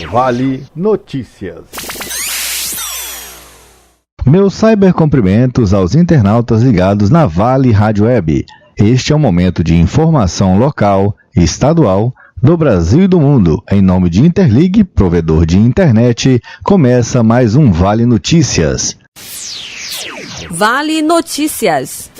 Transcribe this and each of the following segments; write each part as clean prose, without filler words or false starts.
Vale Notícias. Meus cybercumprimentos aos internautas ligados na Vale Rádio Web. Este é um momento de informação local, estadual, do Brasil e do mundo. Em nome de Interlig, provedor de internet, começa mais um Vale Notícias. Vale Notícias.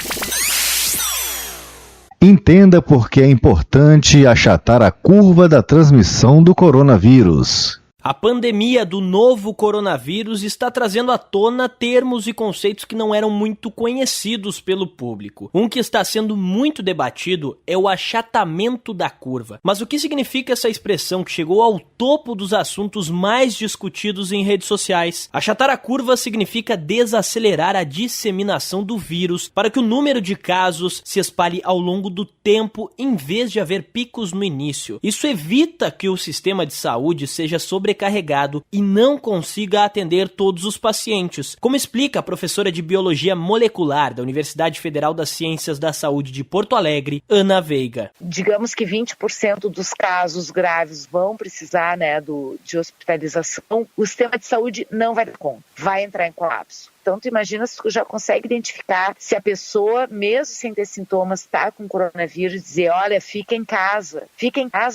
Entenda por que é importante achatar a curva da transmissão do coronavírus. A pandemia do novo coronavírus está trazendo à tona termos e conceitos que não eram muito conhecidos pelo público. Um que está sendo muito debatido é o achatamento da curva. Mas o que significa essa expressão que chegou ao topo dos assuntos mais discutidos em redes sociais? Achatar a curva significa desacelerar a disseminação do vírus para que o número de casos se espalhe ao longo do tempo em vez de haver picos no início. Isso evita que o sistema de saúde seja sobrecarregado e não consiga atender todos os pacientes, como explica a professora de Biologia Molecular da Universidade Federal das Ciências da Saúde de Porto Alegre, Ana Veiga. Digamos que 20% dos casos graves vão precisar, de hospitalização. O sistema de saúde não vai dar conta, vai entrar em colapso. Então, tu imagina se tu já consegue identificar se a pessoa, mesmo sem ter sintomas, está com coronavírus, dizer, olha, fica em casa,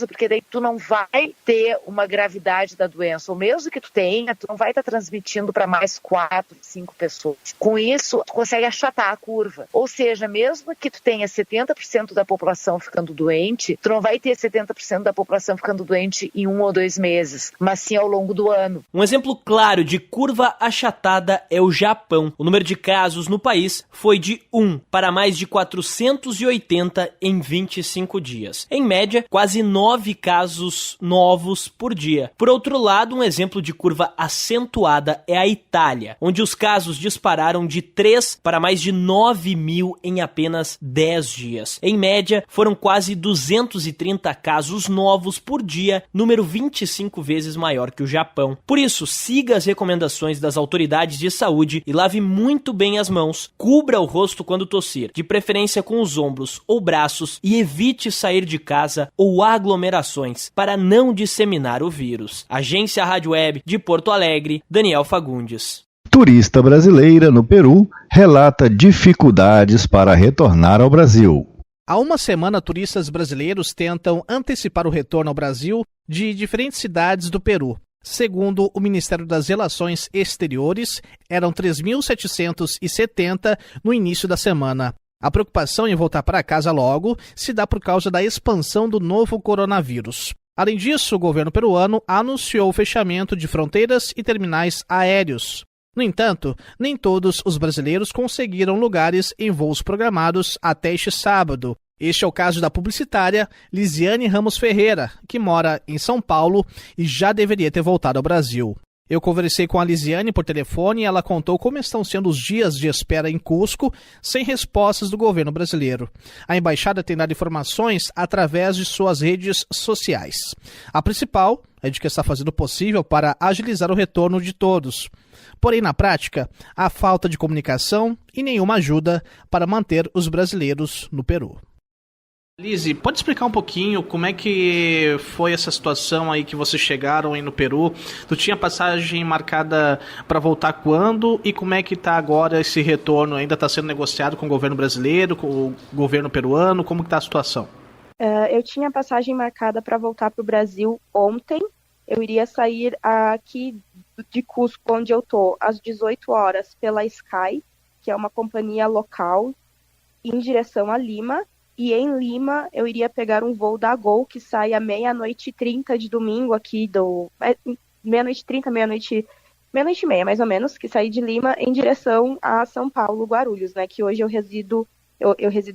porque daí tu não vai ter uma gravidade da doença, ou mesmo que tu tenha, tu não vai estar transmitindo para mais 4, 5 pessoas. Com isso, tu consegue achatar a curva. Ou seja, mesmo que tu tenha 70% da população ficando doente, tu não vai ter 70% da população ficando doente em 1 ou 2 meses, mas sim ao longo do ano. Um exemplo claro de curva achatada é o Japão. O número de casos no país foi de 1 para mais de 480 em 25 dias. Em média, quase 9 casos novos por dia. Por outro lado, um exemplo de curva acentuada é a Itália, onde os casos dispararam de 3 para mais de 9 mil em apenas 10 dias. Em média, foram quase 230 casos novos por dia, número 25 vezes maior que o Japão. Por isso, siga as recomendações das autoridades de saúde e lave muito bem as mãos, cubra o rosto quando tossir, de preferência com os ombros ou braços, e evite sair de casa ou aglomerações para não disseminar o vírus. Agência Rádio Web de Porto Alegre, Daniel Fagundes. Turista brasileira no Peru relata dificuldades para retornar ao Brasil. Há uma semana, turistas brasileiros tentam antecipar o retorno ao Brasil de diferentes cidades do Peru. Segundo o Ministério das Relações Exteriores, eram 3.770 no início da semana. A preocupação em voltar para casa logo se dá por causa da expansão do novo coronavírus. Além disso, o governo peruano anunciou o fechamento de fronteiras e terminais aéreos. No entanto, nem todos os brasileiros conseguiram lugares em voos programados até este sábado. Este é o caso da publicitária Lisiane Ramos Ferreira, que mora em São Paulo e já deveria ter voltado ao Brasil. Eu conversei com a Lisiane por telefone e ela contou como estão sendo os dias de espera em Cusco, sem respostas do governo brasileiro. A embaixada tem dado informações através de suas redes sociais. A principal é de que está fazendo o possível para agilizar o retorno de todos. Porém, na prática, há falta de comunicação e nenhuma ajuda para manter os brasileiros no Peru. Lise, pode explicar um pouquinho como é que foi essa situação aí que vocês chegaram aí no Peru? Tu tinha passagem marcada para voltar quando e como é que está agora esse retorno? Ainda está sendo negociado com o governo brasileiro, com o governo peruano? Como que está a situação? Eu tinha passagem marcada para voltar para o Brasil ontem. Eu iria sair aqui de Cusco, onde eu estou, às 18 horas pela Sky, que é uma companhia local, em direção a Lima. E em Lima, eu iria pegar um voo da Gol, que sai à 00:30 de domingo aqui, meia-noite e meia, mais ou menos, que sai de Lima em direção a São Paulo, Guarulhos, né, que hoje eu resido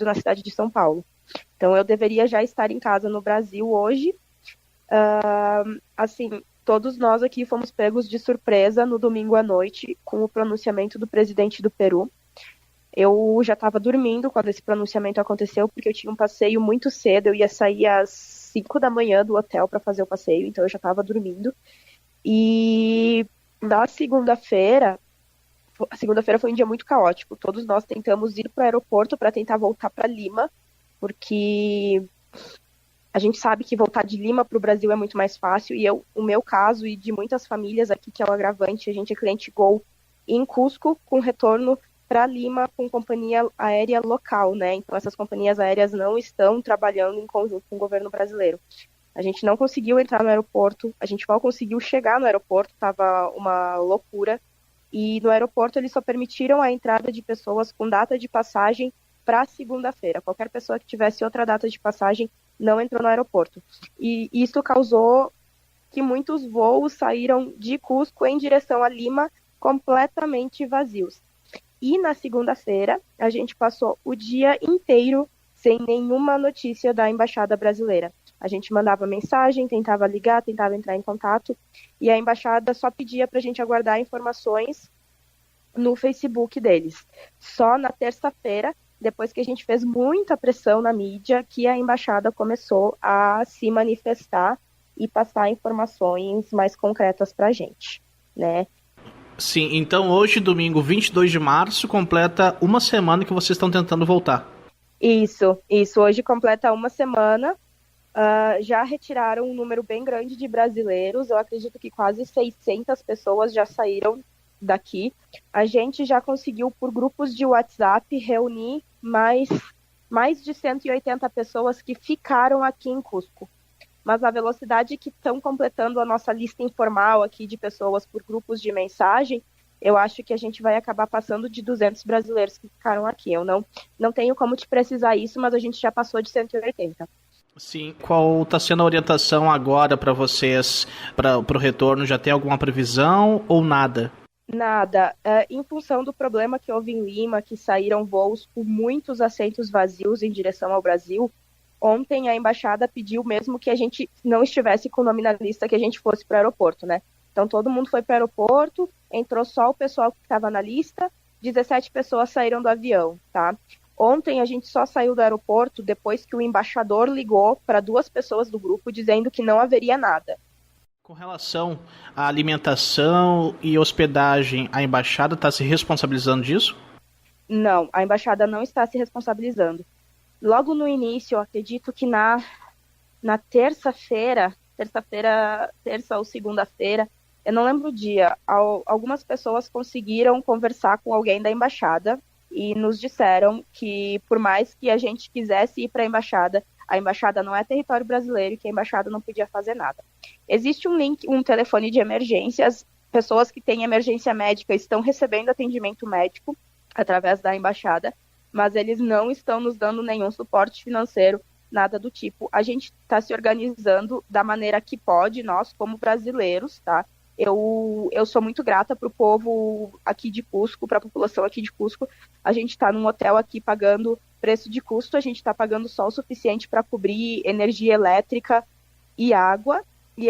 na cidade de São Paulo. Então, eu deveria já estar em casa no Brasil hoje. Todos nós aqui fomos pegos de surpresa no domingo à noite com o pronunciamento do presidente do Peru. Eu já estava dormindo quando esse pronunciamento aconteceu, porque eu tinha um passeio muito cedo, eu ia sair às 5 da manhã do hotel para fazer o passeio, então eu já estava dormindo. E na segunda-feira, a segunda-feira foi um dia muito caótico. Todos nós tentamos ir para o aeroporto para tentar voltar para Lima, porque A gente sabe que voltar de Lima para o Brasil é muito mais fácil, e o meu caso e de muitas famílias aqui, que é o agravante, a gente é cliente Gol em Cusco, com retorno para Lima com companhia aérea local, né? Então essas companhias aéreas não estão trabalhando em conjunto com o governo brasileiro. A gente não conseguiu entrar no aeroporto, a gente mal conseguiu chegar no aeroporto, estava uma loucura, e no aeroporto eles só permitiram a entrada de pessoas com data de passagem para segunda-feira. Qualquer pessoa que tivesse outra data de passagem não entrou no aeroporto. E isso causou que muitos voos saíram de Cusco em direção a Lima completamente vazios. E na segunda-feira, a gente passou o dia inteiro sem nenhuma notícia da Embaixada Brasileira. A gente mandava mensagem, tentava ligar, tentava entrar em contato, e a Embaixada só pedia para a gente aguardar informações no Facebook deles. Só na terça-feira, depois que a gente fez muita pressão na mídia, que a Embaixada começou a se manifestar e passar informações mais concretas para a gente, né? Sim, então hoje, domingo 22 de março, completa uma semana que vocês estão tentando voltar. Isso. Hoje completa uma semana. Já retiraram um número bem grande de brasileiros. Eu acredito que quase 600 pessoas já saíram daqui. A gente já conseguiu, por grupos de WhatsApp, reunir mais de 180 pessoas que ficaram aqui em Cusco. Mas a velocidade que estão completando a nossa lista informal aqui de pessoas por grupos de mensagem, eu acho que a gente vai acabar passando de 200 brasileiros que ficaram aqui. Eu não tenho como te precisar isso, mas a gente já passou de 180. Sim. Qual está sendo a orientação agora para vocês, para o retorno? Já tem alguma previsão ou nada? Nada. Em função do problema que houve em Lima, que saíram voos com muitos assentos vazios em direção ao Brasil, ontem a Embaixada pediu mesmo que a gente não estivesse com o nome na lista, que a gente fosse para o aeroporto, né? Então todo mundo foi para o aeroporto, entrou só o pessoal que estava na lista, 17 pessoas saíram do avião, tá? Ontem a gente só saiu do aeroporto depois que o embaixador ligou para 2 pessoas do grupo dizendo que não haveria nada. Com relação à alimentação e hospedagem, a Embaixada está se responsabilizando disso? Não, a Embaixada não está se responsabilizando. Logo no início, eu acredito que na terça ou segunda-feira, eu não lembro o dia, algumas pessoas conseguiram conversar com alguém da Embaixada e nos disseram que, por mais que a gente quisesse ir para a Embaixada não é território brasileiro e que a Embaixada não podia fazer nada. Existe um telefone de emergências, pessoas que têm emergência médica estão recebendo atendimento médico através da Embaixada, mas eles não estão nos dando nenhum suporte financeiro, nada do tipo. A gente está se organizando da maneira que pode, nós como brasileiros, tá? Eu sou muito grata para o povo aqui de Cusco, para a população aqui de Cusco. A gente está num hotel aqui pagando preço de custo, a gente está pagando só o suficiente para cobrir energia elétrica e água. E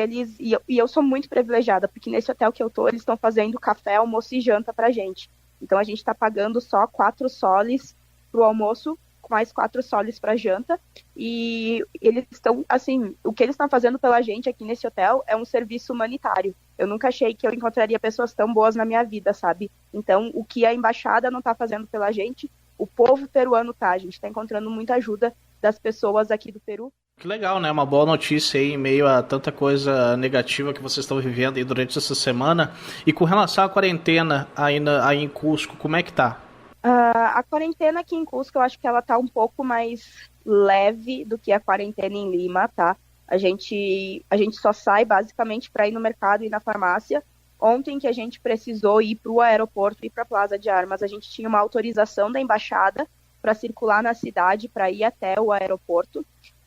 eu sou muito privilegiada, porque nesse hotel que eu tô, eles estão fazendo café, almoço e janta pra gente. Então a gente está pagando só 4 soles pro almoço, mais 4 soles pra janta. E eles estão, assim, o que eles estão fazendo pela gente aqui nesse hotel é um serviço humanitário. Eu nunca achei que eu encontraria pessoas tão boas na minha vida, sabe? Então, o que a Embaixada não tá fazendo pela gente, o povo peruano tá. A gente tá encontrando muita ajuda das pessoas aqui do Peru. Que legal, né? Uma boa notícia aí em meio a tanta coisa negativa que vocês estão vivendo aí durante essa semana. E com relação à quarentena aí em Cusco, como é que tá? A quarentena aqui em Cusco, eu acho que ela tá um pouco mais leve do que a quarentena em Lima, tá? A gente só sai basicamente para ir no mercado e na farmácia. Ontem que a gente precisou ir para o aeroporto e para a Plaza de Armas, a gente tinha uma autorização da Embaixada para circular na cidade, para ir até o aeroporto.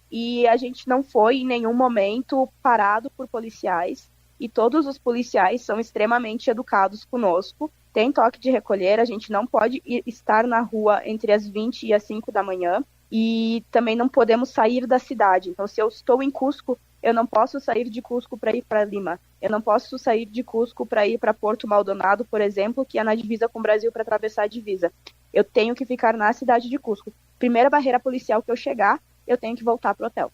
E a gente não foi em nenhum momento parado por policiais. E todos os policiais são extremamente educados conosco. Tem toque de recolher, a gente não pode estar na rua entre as 20 e as 5 da manhã. E também não podemos sair da cidade. Então, se eu estou em Cusco, eu não posso sair de Cusco para ir para Lima. Eu não posso sair de Cusco para ir para Porto Maldonado, por exemplo, que é na divisa com o Brasil, para atravessar a divisa. Eu tenho que ficar na cidade de Cusco. Primeira barreira policial que eu chegar, eu tenho que voltar para o hotel.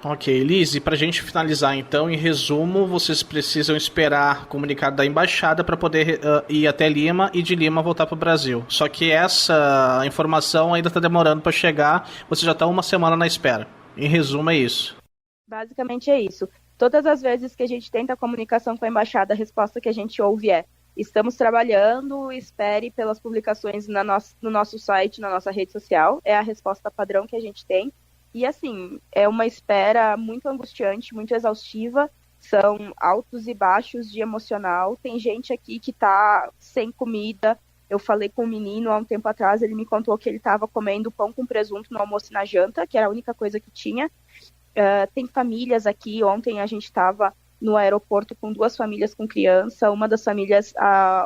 Ok, Liz, e para a gente finalizar então, em resumo, vocês precisam esperar o comunicado da Embaixada para poder ir até Lima e de Lima voltar para o Brasil. Só que essa informação ainda está demorando para chegar, você já está uma semana na espera. Em resumo, é isso. Basicamente é isso. Todas as vezes que a gente tenta comunicação com a embaixada, a resposta que a gente ouve é: estamos trabalhando, espere pelas publicações no nosso site, na nossa rede social. É a resposta padrão que a gente tem. E assim, é uma espera muito angustiante, muito exaustiva. São altos e baixos de emocional. Tem gente aqui que tá sem comida. Eu falei com um menino há um tempo atrás, ele me contou que ele estava comendo pão com presunto no almoço e na janta, que era a única coisa que tinha. Tem famílias aqui. Ontem a gente estava no aeroporto com 2 famílias com criança. Uma das famílias,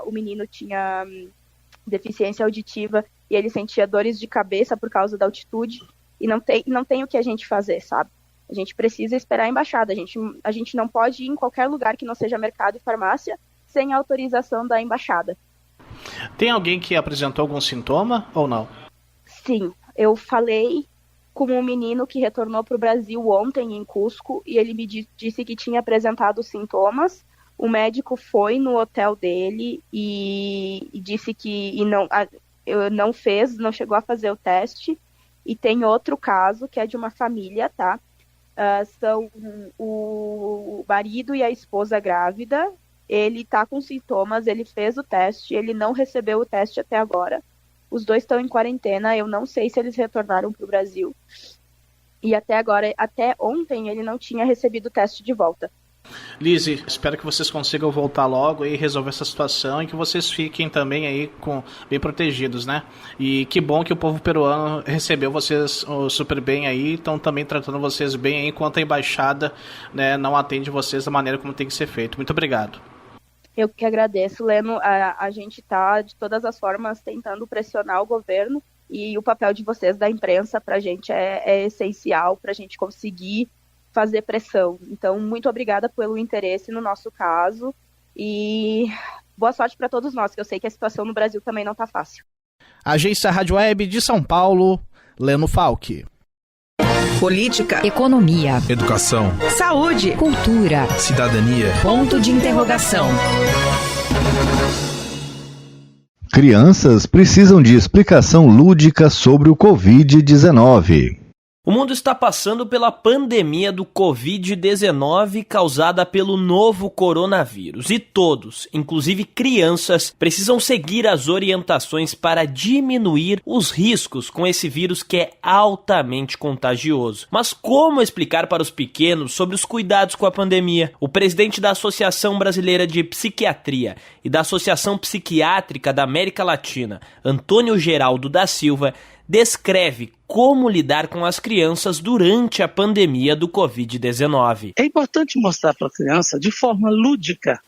o menino tinha deficiência auditiva e ele sentia dores de cabeça por causa da altitude. E não tem o que a gente fazer, sabe? A gente precisa esperar a embaixada. A gente não pode ir em qualquer lugar que não seja mercado e farmácia sem autorização da embaixada. Tem alguém que apresentou algum sintoma ou não? Sim, eu falei com um menino que retornou para o Brasil ontem em Cusco e ele me disse que tinha apresentado sintomas. O médico foi no hotel dele e disse que não chegou a fazer o teste. E tem outro caso que é de uma família, tá? São o marido e a esposa grávida. Ele tá com sintomas, ele fez o teste, ele não recebeu o teste até agora. Os 2 estão em quarentena, eu não sei se eles retornaram para o Brasil. E até ontem, ele não tinha recebido o teste de volta. Lizzy, espero que vocês consigam voltar logo e resolver essa situação e que vocês fiquem também aí bem protegidos, né? E que bom que o povo peruano recebeu vocês super bem aí, estão também tratando vocês bem aí, enquanto a embaixada, né, não atende vocês da maneira como tem que ser feito. Muito obrigado. Eu que agradeço, Leno. A gente está, de todas as formas, tentando pressionar o governo e o papel de vocês da imprensa para a gente é essencial para a gente conseguir fazer pressão. Então, muito obrigada pelo interesse no nosso caso e boa sorte para todos nós, que eu sei que a situação no Brasil também não está fácil. Agência Rádio Web de São Paulo, Leno Falck. Política, economia, educação, saúde, cultura, cidadania. Ponto de interrogação. Crianças precisam de explicação lúdica sobre o Covid-19. O mundo está passando pela pandemia do Covid-19 causada pelo novo coronavírus e todos, inclusive crianças, precisam seguir as orientações para diminuir os riscos com esse vírus que é altamente contagioso. Mas como explicar para os pequenos sobre os cuidados com a pandemia? O presidente da Associação Brasileira de Psiquiatria e da Associação Psiquiátrica da América Latina, Antônio Geraldo da Silva, descreve como lidar com as crianças durante a pandemia do Covid-19. É importante mostrar para a criança, de forma lúdica,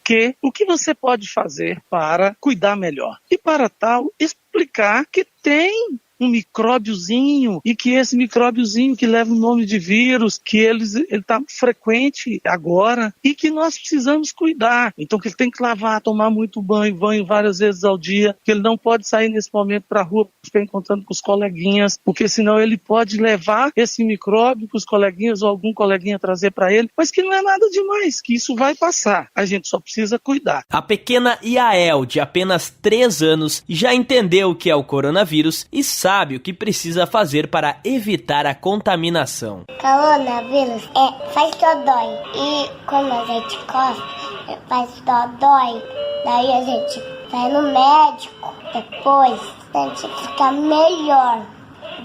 o que você pode fazer para cuidar melhor. E para tal, explicar que tem um micróbiozinho e que esse micróbiozinho que leva o nome de vírus, que ele está frequente agora e que nós precisamos cuidar. Então que ele tem que lavar, tomar muito banho várias vezes ao dia, que ele não pode sair nesse momento para a rua, ficar encontrando com os coleguinhas, porque senão ele pode levar esse micróbio para os coleguinhas ou algum coleguinha trazer para ele, mas que não é nada demais, que isso vai passar. A gente só precisa cuidar. A pequena Yael, de apenas 3 anos, já entendeu o que é o coronavírus e sabe o que precisa fazer para evitar a contaminação. Coronavírus faz dodói. E como a gente coça, faz dodói. Daí a gente vai no médico. Depois a gente fica melhor.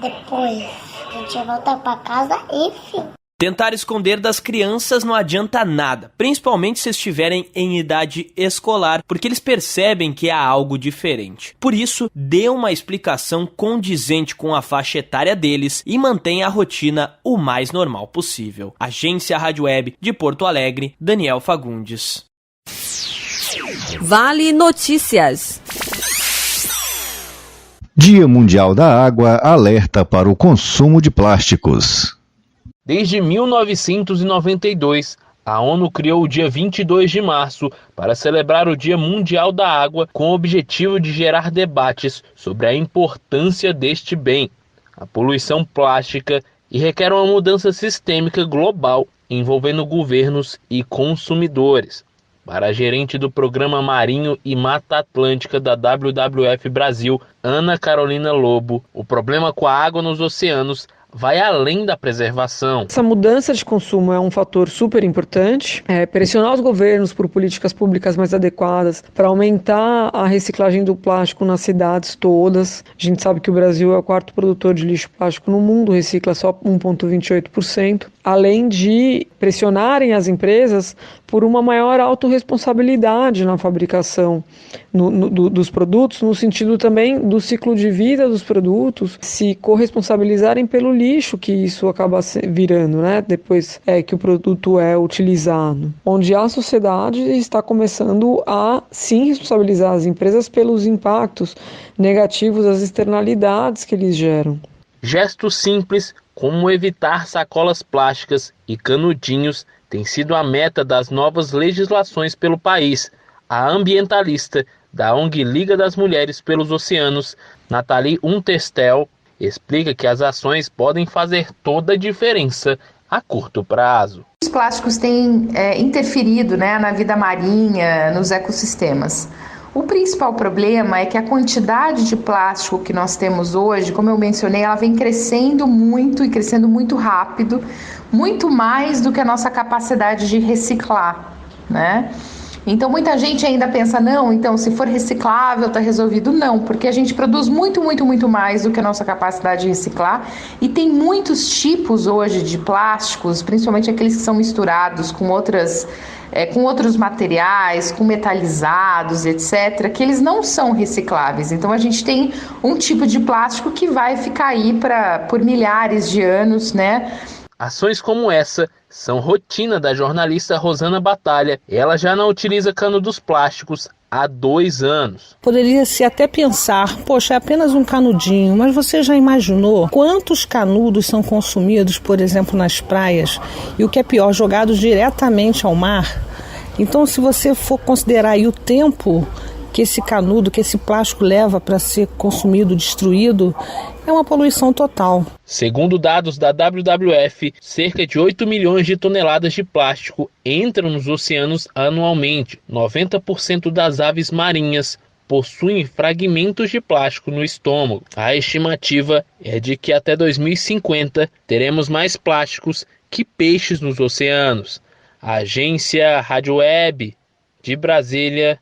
Depois a gente volta para casa, enfim. Tentar esconder das crianças não adianta nada, principalmente se estiverem em idade escolar, porque eles percebem que há algo diferente. Por isso, dê uma explicação condizente com a faixa etária deles e mantenha a rotina o mais normal possível. Agência Rádio Web de Porto Alegre, Daniel Fagundes. Vale Notícias. Dia Mundial da Água alerta para o consumo de plásticos. Desde 1992, a ONU criou o dia 22 de março para celebrar o Dia Mundial da Água com o objetivo de gerar debates sobre a importância deste bem, a poluição plástica, e requer uma mudança sistêmica global envolvendo governos e consumidores. Para a gerente do Programa Marinho e Mata Atlântica da WWF Brasil, Ana Carolina Lobo, o problema com a água nos oceanos vai além da preservação. Essa mudança de consumo é um fator super importante. Pressionar os governos por políticas públicas mais adequadas para aumentar a reciclagem do plástico nas cidades todas. A gente sabe que o Brasil é o quarto produtor de lixo plástico no mundo, recicla só 1,28%. Além de pressionarem as empresas por uma maior autorresponsabilidade na fabricação dos produtos, no sentido também do ciclo de vida dos produtos, se corresponsabilizarem pelo lixo que isso acaba virando, né? Depois que o produto é utilizado. Onde a sociedade está começando a, sim, responsabilizar as empresas pelos impactos negativos, as externalidades que eles geram. Gestos simples, como evitar sacolas plásticas e canudinhos, tem sido a meta das novas legislações pelo país. A ambientalista da ONG Liga das Mulheres pelos Oceanos, Nathalie Unterstel, explica que as ações podem fazer toda a diferença a curto prazo. Os plásticos têm interferido, na vida marinha, nos ecossistemas. O principal problema é que a quantidade de plástico que nós temos hoje, como eu mencionei, ela vem crescendo muito e crescendo muito rápido, muito mais do que a nossa capacidade de reciclar, né? Então muita gente ainda pensa, não, então se for reciclável está resolvido. Não, porque a gente produz muito mais do que a nossa capacidade de reciclar e tem muitos tipos hoje de plásticos, principalmente aqueles que são misturados com outros materiais, com metalizados, etc., que eles não são recicláveis. Então a gente tem um tipo de plástico que vai ficar aí por milhares de anos, né? Ações como essa são rotina da jornalista Rosana Batalha. Ela já não utiliza cano dos plásticos há 2 anos. Poderia-se até pensar, poxa, é apenas um canudinho, mas você já imaginou quantos canudos são consumidos, por exemplo, nas praias, e o que é pior, jogados diretamente ao mar? Então, se você for considerar aí o tempo que esse canudo, que esse plástico leva para ser consumido, destruído, é uma poluição total. Segundo dados da WWF, cerca de 8 milhões de toneladas de plástico entram nos oceanos anualmente. 90% das aves marinhas possuem fragmentos de plástico no estômago. A estimativa é de que até 2050 teremos mais plásticos que peixes nos oceanos. A agência Rádio Web de Brasília,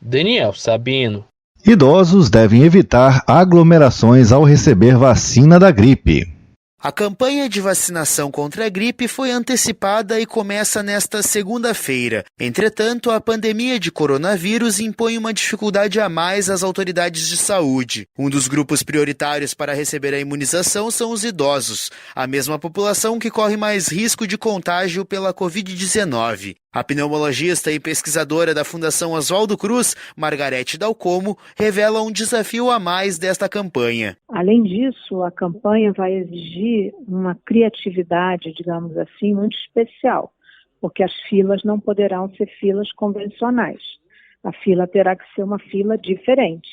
Daniel Sabino. Idosos devem evitar aglomerações ao receber vacina da gripe. A campanha de vacinação contra a gripe foi antecipada e começa nesta segunda-feira. Entretanto, a pandemia de coronavírus impõe uma dificuldade a mais às autoridades de saúde. Um dos grupos prioritários para receber a imunização são os idosos, a mesma população que corre mais risco de contágio pela Covid-19. A pneumologista e pesquisadora da Fundação Oswaldo Cruz, Margarete Dalcomo, revela um desafio a mais desta campanha. Além disso, a campanha vai exigir uma criatividade, digamos assim, muito especial, porque as filas não poderão ser filas convencionais. A fila terá que ser uma fila diferente.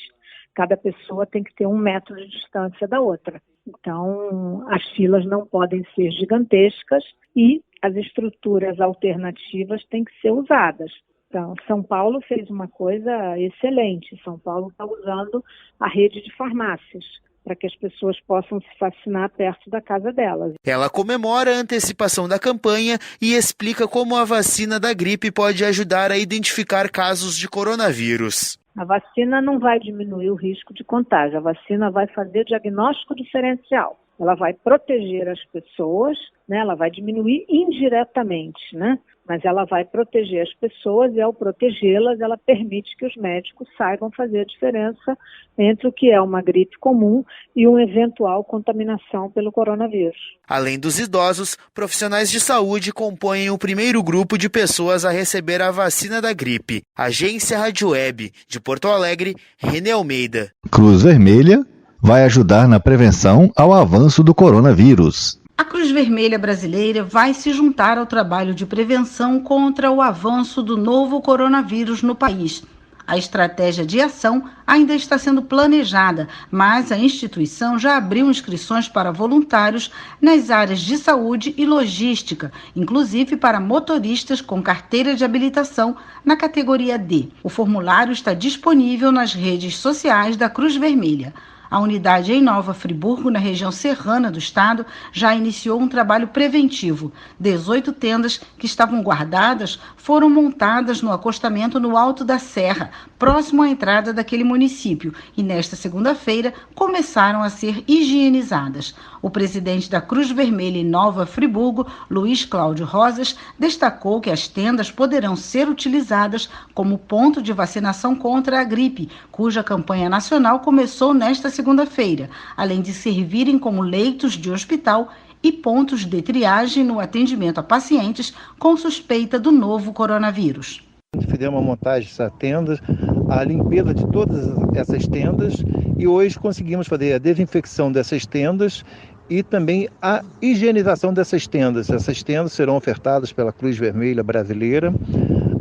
Cada pessoa tem que ter 1 metro de distância da outra. Então, as filas não podem ser gigantescas e as estruturas alternativas têm que ser usadas. Então, São Paulo fez uma coisa excelente. São Paulo está usando a rede de farmácias para que as pessoas possam se vacinar perto da casa delas. Ela comemora a antecipação da campanha e explica como a vacina da gripe pode ajudar a identificar casos de coronavírus. A vacina não vai diminuir o risco de contágio, a vacina vai fazer diagnóstico diferencial. Ela vai proteger as pessoas, né? Ela vai diminuir indiretamente, né? Mas ela vai proteger as pessoas e, ao protegê-las, ela permite que os médicos saibam fazer a diferença entre o que é uma gripe comum e uma eventual contaminação pelo coronavírus. Além dos idosos, profissionais de saúde compõem o primeiro grupo de pessoas a receber a vacina da gripe. Agência Rádio Web, de Porto Alegre, René Almeida. Cruz Vermelha vai ajudar na prevenção ao avanço do coronavírus. A Cruz Vermelha Brasileira vai se juntar ao trabalho de prevenção contra o avanço do novo coronavírus no país. A estratégia de ação ainda está sendo planejada, mas a instituição já abriu inscrições para voluntários nas áreas de saúde e logística, inclusive para motoristas com carteira de habilitação na categoria D. O formulário está disponível nas redes sociais da Cruz Vermelha. A unidade em Nova Friburgo, na região serrana do estado, já iniciou um trabalho preventivo. 18 tendas que estavam guardadas foram montadas no acostamento no alto da serra, próximo à entrada daquele município, e nesta segunda-feira começaram a ser higienizadas. O presidente da Cruz Vermelha em Nova Friburgo, Luiz Cláudio Rosas, destacou que as tendas poderão ser utilizadas como ponto de vacinação contra a gripe, cuja campanha nacional começou nesta segunda-feira, além de servirem como leitos de hospital e pontos de triagem no atendimento a pacientes com suspeita do novo coronavírus. Fizemos a montagem dessas tendas, a limpeza de todas essas tendas e hoje conseguimos fazer a desinfecção dessas tendas e também a higienização dessas tendas. Essas tendas serão ofertadas pela Cruz Vermelha Brasileira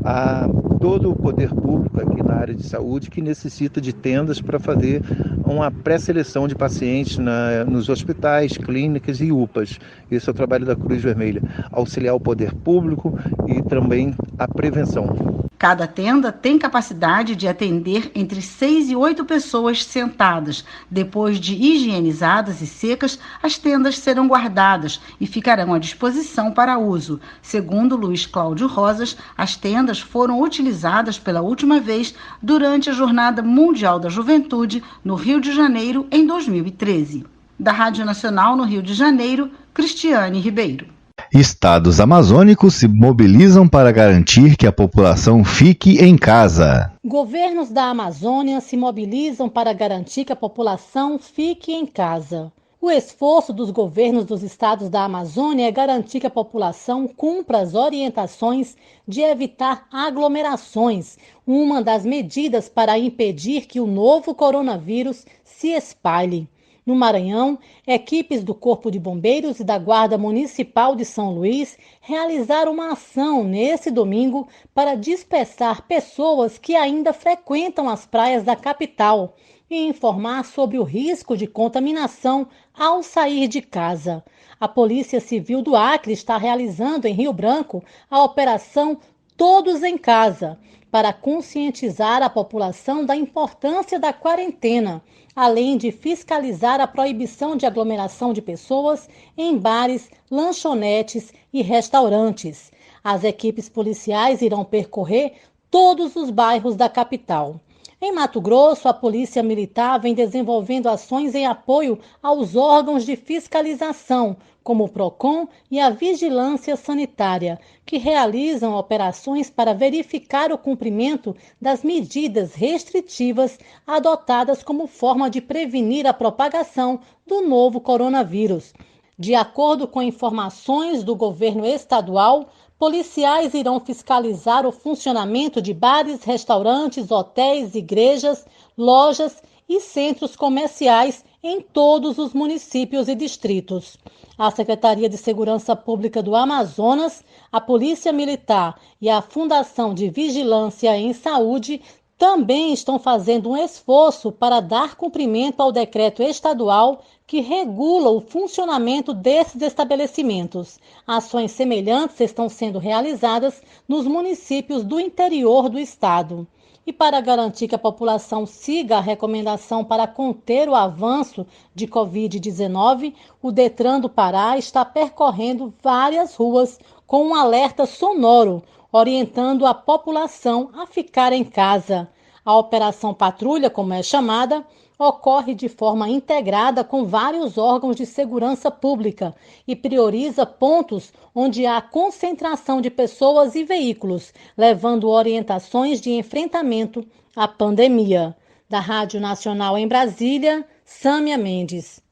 a todo o poder público aqui na área de saúde que necessita de tendas para fazer uma pré-seleção de pacientes nos hospitais, clínicas e UPAs. Esse é o trabalho da Cruz Vermelha, auxiliar o poder público e também a prevenção. Cada tenda tem capacidade de atender entre 6 e 8 pessoas sentadas. Depois de higienizadas e secas, as tendas serão guardadas e ficarão à disposição para uso. Segundo Luiz Cláudio Rosas, as tendas foram utilizadas pela última vez durante a Jornada Mundial da Juventude no Rio de Janeiro em 2013. Da Rádio Nacional no Rio de Janeiro, Cristiane Ribeiro. Estados amazônicos se mobilizam para garantir que a população fique em casa. Governos da Amazônia se mobilizam para garantir que a população fique em casa. O esforço dos governos dos estados da Amazônia é garantir que a população cumpra as orientações de evitar aglomerações, uma das medidas para impedir que o novo coronavírus se espalhe. No Maranhão, equipes do Corpo de Bombeiros e da Guarda Municipal de São Luís realizaram uma ação nesse domingo para dispersar pessoas que ainda frequentam as praias da capital e informar sobre o risco de contaminação ao sair de casa. A Polícia Civil do Acre está realizando em Rio Branco a operação Todos em Casa, para conscientizar a população da importância da quarentena, além de fiscalizar a proibição de aglomeração de pessoas em bares, lanchonetes e restaurantes. As equipes policiais irão percorrer todos os bairros da capital. Em Mato Grosso, a Polícia Militar vem desenvolvendo ações em apoio aos órgãos de fiscalização, como o PROCON e a Vigilância Sanitária, que realizam operações para verificar o cumprimento das medidas restritivas adotadas como forma de prevenir a propagação do novo coronavírus. De acordo com informações do governo estadual, policiais irão fiscalizar o funcionamento de bares, restaurantes, hotéis, igrejas, lojas e centros comerciais em todos os municípios e distritos. A Secretaria de Segurança Pública do Amazonas, a Polícia Militar e a Fundação de Vigilância em Saúde também estão fazendo um esforço para dar cumprimento ao decreto estadual que regula o funcionamento desses estabelecimentos. Ações semelhantes estão sendo realizadas nos municípios do interior do estado. E para garantir que a população siga a recomendação para conter o avanço de Covid-19, o Detran do Pará está percorrendo várias ruas com um alerta sonoro, orientando a população a ficar em casa. A Operação Patrulha, como é chamada, ocorre de forma integrada com vários órgãos de segurança pública e prioriza pontos onde há concentração de pessoas e veículos, levando orientações de enfrentamento à pandemia. Da Rádio Nacional em Brasília, Sâmia Mendes.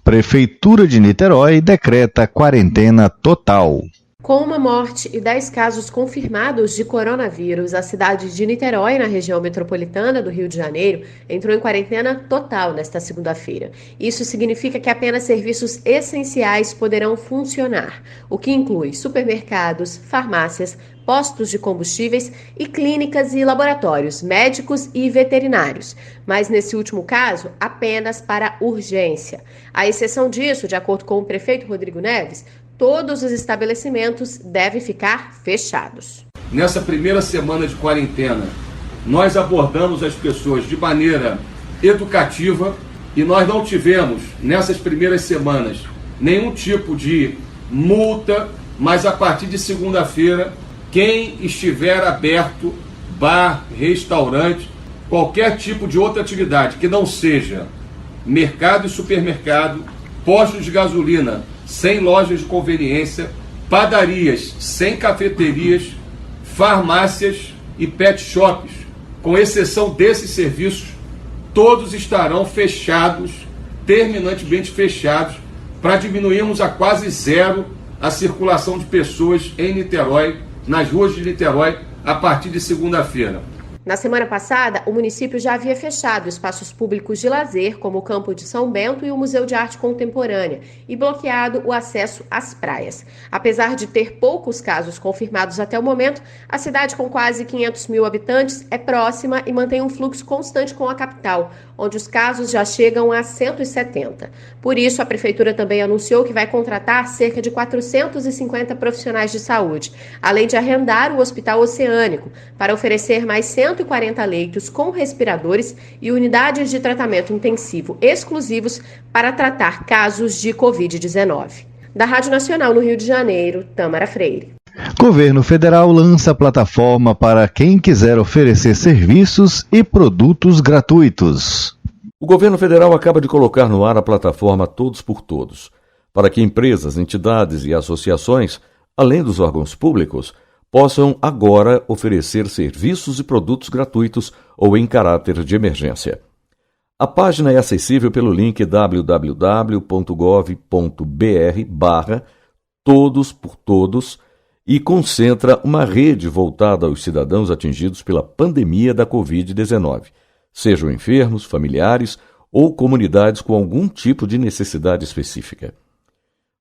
Prefeitura de Niterói decreta quarentena total. Com uma morte e 10 casos confirmados de coronavírus, a cidade de Niterói, na região metropolitana do Rio de Janeiro, entrou em quarentena total nesta segunda-feira. Isso significa que apenas serviços essenciais poderão funcionar, o que inclui supermercados, farmácias, postos de combustíveis e clínicas e laboratórios médicos e veterinários, mas nesse último caso, apenas para urgência. À exceção disso, de acordo com o prefeito Rodrigo Neves, todos os estabelecimentos devem ficar fechados. Nessa primeira semana de quarentena, nós abordamos as pessoas de maneira educativa, e nós não tivemos, nessas primeiras semanas, nenhum tipo de multa, mas a partir de segunda-feira, quem estiver aberto, bar, restaurante, qualquer tipo de outra atividade que não seja mercado e supermercado, postos de gasolina sem lojas de conveniência, padarias sem cafeterias, farmácias e pet shops, com exceção desses serviços, todos estarão fechados, terminantemente fechados, para diminuirmos a quase zero a circulação de pessoas em Niterói, nas ruas de Niterói, a partir de segunda-feira. Na semana passada, o município já havia fechado espaços públicos de lazer, como o Campo de São Bento e o Museu de Arte Contemporânea, e bloqueado o acesso às praias. Apesar de ter poucos casos confirmados até o momento, a cidade, com quase 500 mil habitantes, é próxima e mantém um fluxo constante com a capital, onde os casos já chegam a 170. Por isso, a Prefeitura também anunciou que vai contratar cerca de 450 profissionais de saúde, além de arrendar o Hospital Oceânico, para oferecer mais 140 leitos com respiradores e unidades de tratamento intensivo exclusivos para tratar casos de Covid-19. Da Rádio Nacional no Rio de Janeiro, Tâmara Freire. Governo Federal lança plataforma para quem quiser oferecer serviços e produtos gratuitos. O governo federal acaba de colocar no ar a plataforma Todos por Todos, para que empresas, entidades e associações, além dos órgãos públicos, possam agora oferecer serviços e produtos gratuitos ou em caráter de emergência. A página é acessível pelo link www.gov.br/todos por todos e concentra uma rede voltada aos cidadãos atingidos pela pandemia da Covid-19, sejam enfermos, familiares ou comunidades com algum tipo de necessidade específica.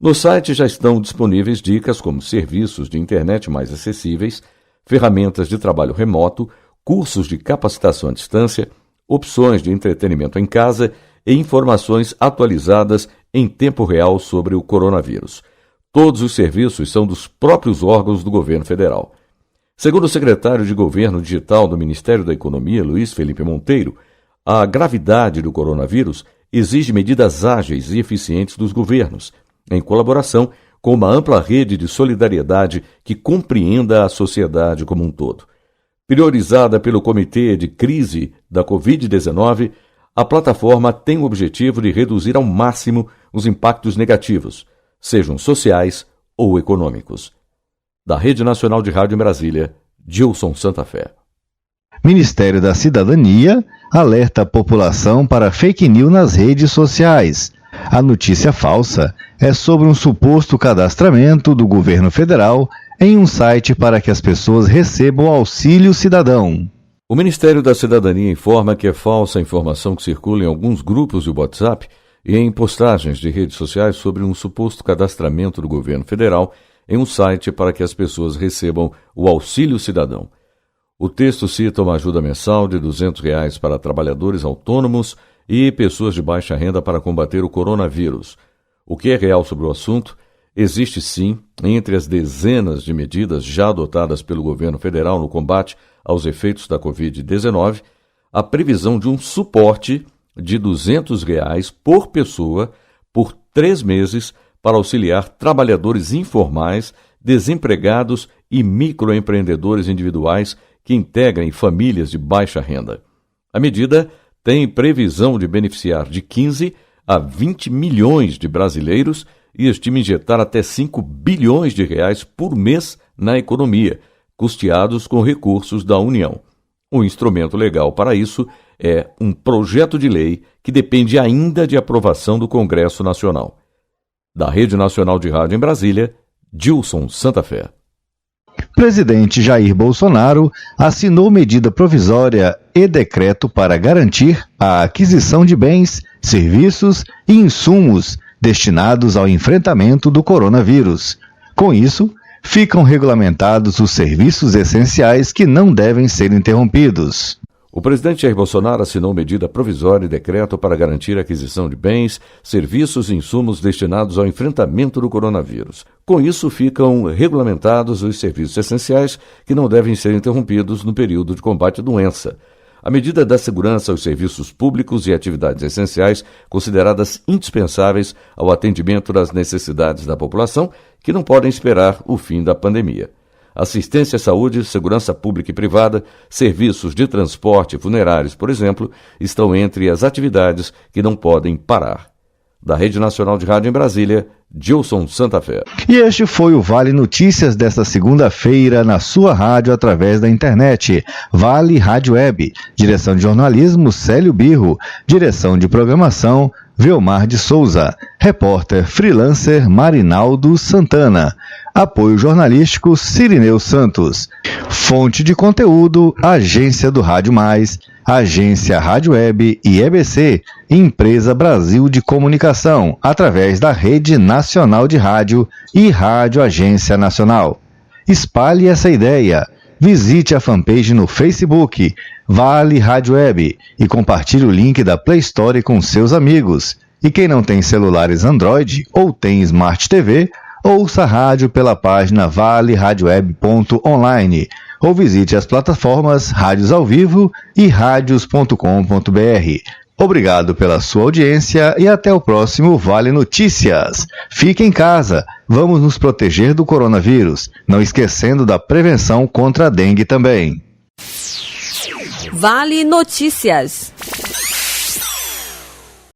No site já estão disponíveis dicas como serviços de internet mais acessíveis, ferramentas de trabalho remoto, cursos de capacitação à distância, opções de entretenimento em casa e informações atualizadas em tempo real sobre o coronavírus. Todos os serviços são dos próprios órgãos do governo federal. Segundo o secretário de Governo Digital do Ministério da Economia, Luiz Felipe Monteiro, a gravidade do coronavírus exige medidas ágeis e eficientes dos governos, em colaboração com uma ampla rede de solidariedade que compreenda a sociedade como um todo. Priorizada pelo Comitê de Crise da Covid-19, a plataforma tem o objetivo de reduzir ao máximo os impactos negativos, sejam sociais ou econômicos. Da Rede Nacional de Rádio em Brasília, Gilson Santa Fé. Ministério da Cidadania alerta a população para fake news nas redes sociais. A notícia falsa é sobre um suposto cadastramento do governo federal em um site para que as pessoas recebam auxílio cidadão. O Ministério da Cidadania informa que é falsa a informação que circula em alguns grupos de WhatsApp e em postagens de redes sociais sobre um suposto cadastramento do governo federal em um site para que as pessoas recebam o auxílio cidadão. O texto cita uma ajuda mensal de R$ 200 para trabalhadores autônomos e pessoas de baixa renda para combater o coronavírus. O que é real sobre o assunto? Existe sim, entre as dezenas de medidas já adotadas pelo governo federal no combate aos efeitos da Covid-19, a previsão de um suporte de R$ 200 por pessoa por 3 meses para auxiliar trabalhadores informais, desempregados e microempreendedores individuais que integrem famílias de baixa renda. A medida tem previsão de beneficiar de 15 a 20 milhões de brasileiros e estima injetar até 5 bilhões de reais por mês na economia, custeados com recursos da União. O instrumento legal para isso é um projeto de lei que depende ainda de aprovação do Congresso Nacional. Da Rede Nacional de Rádio em Brasília, Gilson Santa Fé. Presidente Jair Bolsonaro assinou medida provisória e decreto para garantir a aquisição de bens, serviços e insumos destinados ao enfrentamento do coronavírus. Com isso, ficam regulamentados os serviços essenciais que não devem ser interrompidos. O presidente Jair Bolsonaro assinou medida provisória e decreto para garantir a aquisição de bens, serviços e insumos destinados ao enfrentamento do coronavírus. Com isso, ficam regulamentados os serviços essenciais que não devem ser interrompidos no período de combate à doença. A medida dá segurança aos serviços públicos e atividades essenciais consideradas indispensáveis ao atendimento das necessidades da população, que não podem esperar o fim da pandemia. Assistência à saúde, segurança pública e privada, serviços de transporte funerários, por exemplo, estão entre as atividades que não podem parar. Da Rede Nacional de Rádio em Brasília, Gilson Santa Fé. E este foi o Vale Notícias desta segunda-feira na sua rádio através da internet. Vale Rádio Web. Direção de jornalismo, Célio Birro. Direção de programação, Velmar de Souza. Repórter freelancer, Marinaldo Santana. Apoio jornalístico, Cirineu Santos. Fonte de conteúdo, Agência do Rádio Mais, Agência Rádio Web e EBC, Empresa Brasil de Comunicação, através da Rede Nacional de Rádio e Rádio Agência Nacional. Espalhe essa ideia. Visite a fanpage no Facebook, Vale Rádio Web, e compartilhe o link da Play Store com seus amigos. E quem não tem celulares Android ou tem Smart TV, ouça a rádio pela página valeradioweb.online ou visite as plataformas Rádios ao Vivo e radios.com.br. Obrigado pela sua audiência e até o próximo Vale Notícias. Fique em casa, vamos nos proteger do coronavírus, não esquecendo da prevenção contra a dengue também. Vale Notícias.